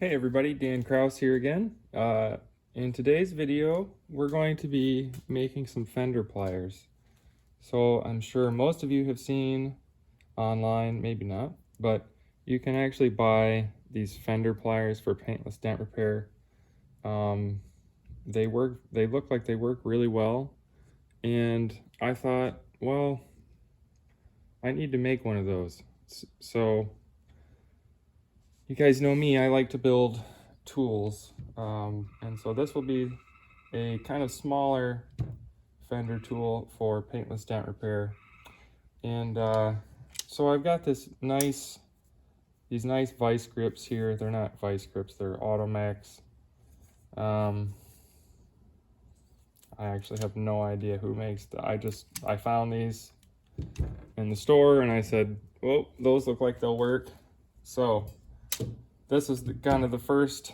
Hey everybody, Dan Kraus here again. In today's video, we're going to be making some fender pliers. So I'm sure most of you have seen online, maybe not, but you can actually buy these fender pliers for paintless dent repair. They look like they work really well, and I thought, well, I need to make one of those. So you guys know me, I like to build tools, and so this will be a kind of smaller fender tool for paintless dent repair. And so I've got these nice vice grips here. They're not vice grips, they're Automax. I actually have no idea who makes them. I found these in the store and I said, well, those look like they'll work. So this is kind of the first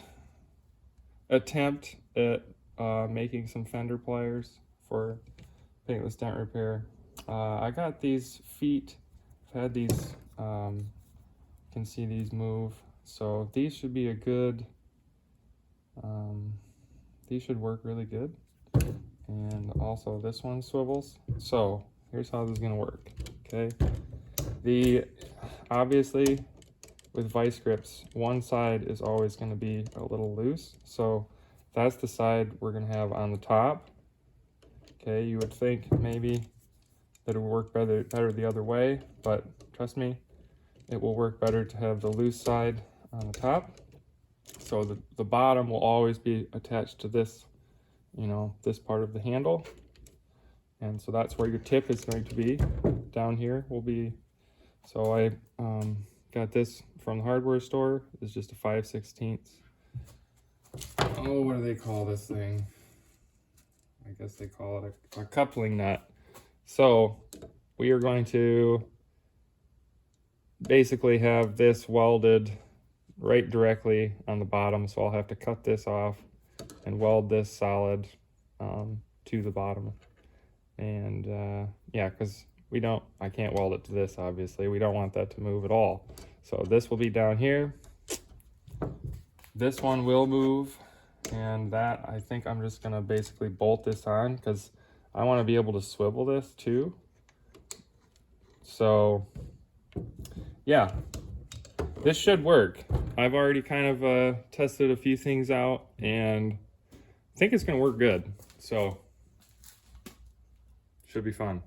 attempt at making some fender pliers for paintless dent repair. I got these feet. I've had these, can see these move. So these should be a good, these should work really good. And also this one swivels. So here's how this is gonna work, okay? Obviously, with vice grips, one side is always going to be a little loose, so that's the side we're going to have on the top. Okay, you would think maybe that it would work better the other way, but trust me, it will work better to have the loose side on the top. So the bottom will always be attached to this, this part of the handle, and so that's where your tip is going to be. Down here will be, so I got this from the hardware store. It's just a 5/16. Oh, what do they call this thing? I guess they call it a coupling nut. So we are going to basically have this welded right directly on the bottom. So I'll have to cut this off and weld this solid to the bottom. And yeah, because I can't weld it to this, obviously. We don't want that to move at all. So this will be down here. This one will move, and that, I think I'm just gonna basically bolt this on because I want to be able to swivel this too. So yeah, this should work. I've already kind of tested a few things out, and I think it's gonna work good. So should be fun.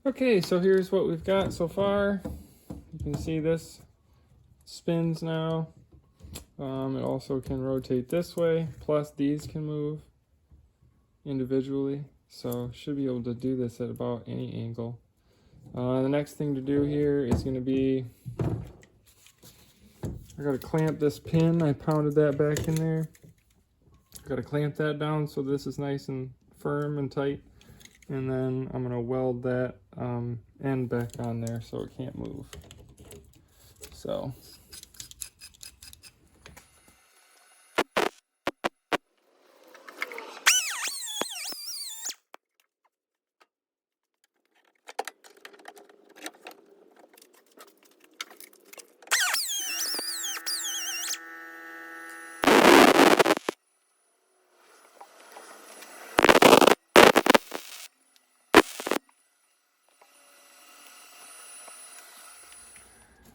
Okay, so here's what we've got so far. You can see this spins now. It also can rotate this way, plus these can move individually. So should be able to do this at about any angle. The next thing to do here is going to be, I got to clamp this pin. I pounded that back in there. I got to clamp that down so this is nice and firm and tight. And then I'm going to weld that end back on there so it can't move. So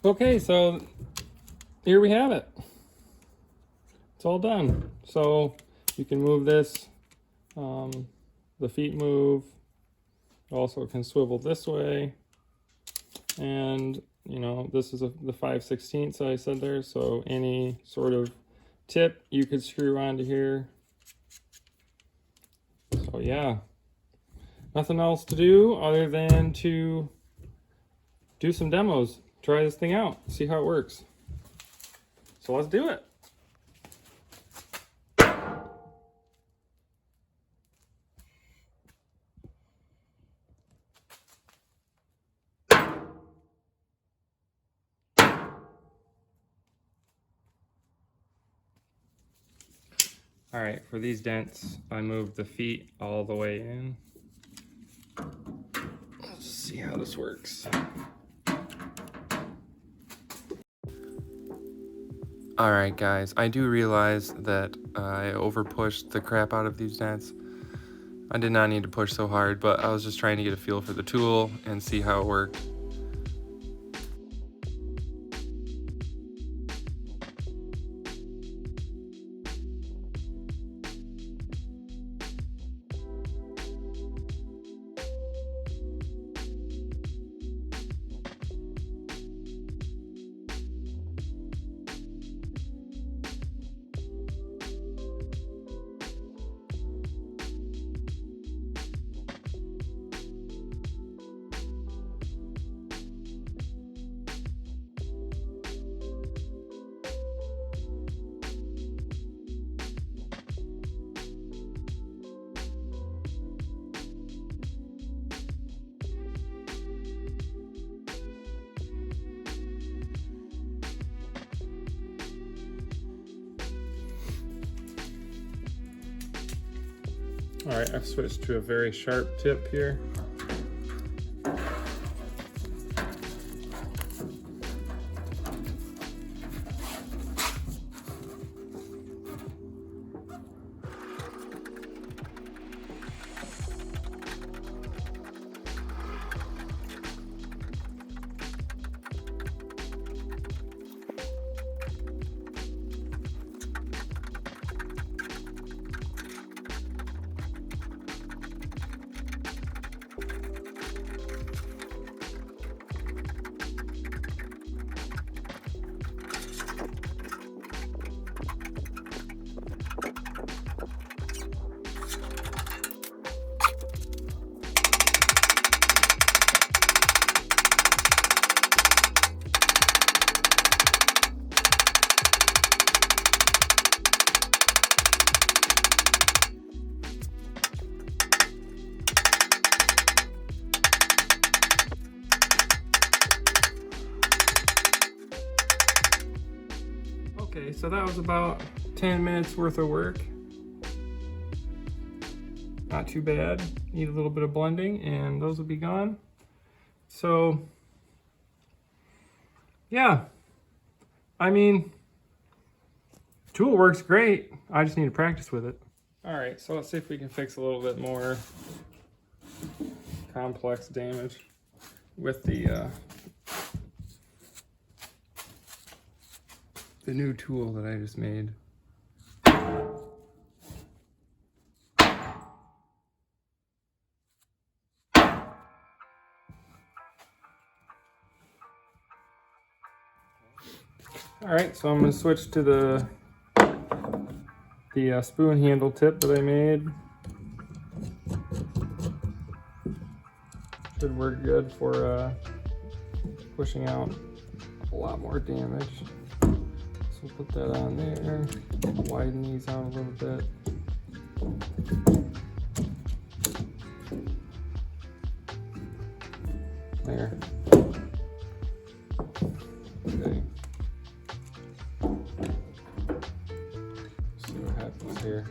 okay, so here we have it. It's all done. So you can move this, the feet move, also can swivel this way, and this is the 5/16 I said there, so any sort of tip you could screw onto here. So yeah, nothing else to do other than to do some demos, try this thing out, see how it works. So let's do it. All right, for these dents, I moved the feet all the way in. Let's see how this works. All right, guys, I do realize that I overpushed the crap out of these dents. I did not need to push so hard, but I was just trying to get a feel for the tool and see how it worked. All right, I've switched to a very sharp tip here. Okay, so that was about 10 minutes worth of work. Not too bad. Need a little bit of blending and those will be gone. So, yeah. I mean, tool works great. I just need to practice with it. All right, so let's see if we can fix a little bit more complex damage with the new tool that I just made. All right, so I'm going to switch to the spoon handle tip that I made. Should work good for pushing out a lot more damage. So put that on there, widen these out a little bit. There. Okay. See what happens here.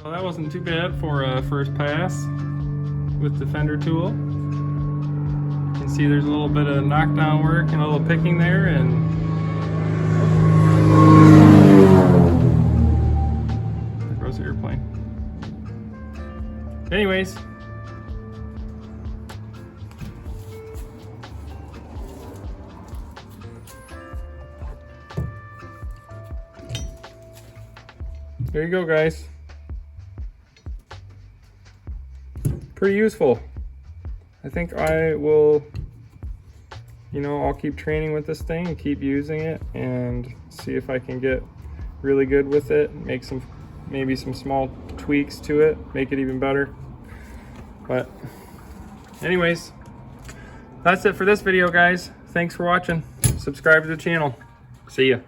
Well, that wasn't too bad for a first pass with the Fender tool. You can see there's a little bit of knockdown work and a little picking there, and there goes the airplane. Anyways, there you go, guys. Pretty useful. I think I will, I'll keep training with this thing and keep using it and see if I can get really good with it, make maybe some small tweaks to it, make it even better. But anyways, that's it for this video, guys. Thanks for watching. Subscribe to the channel. See ya.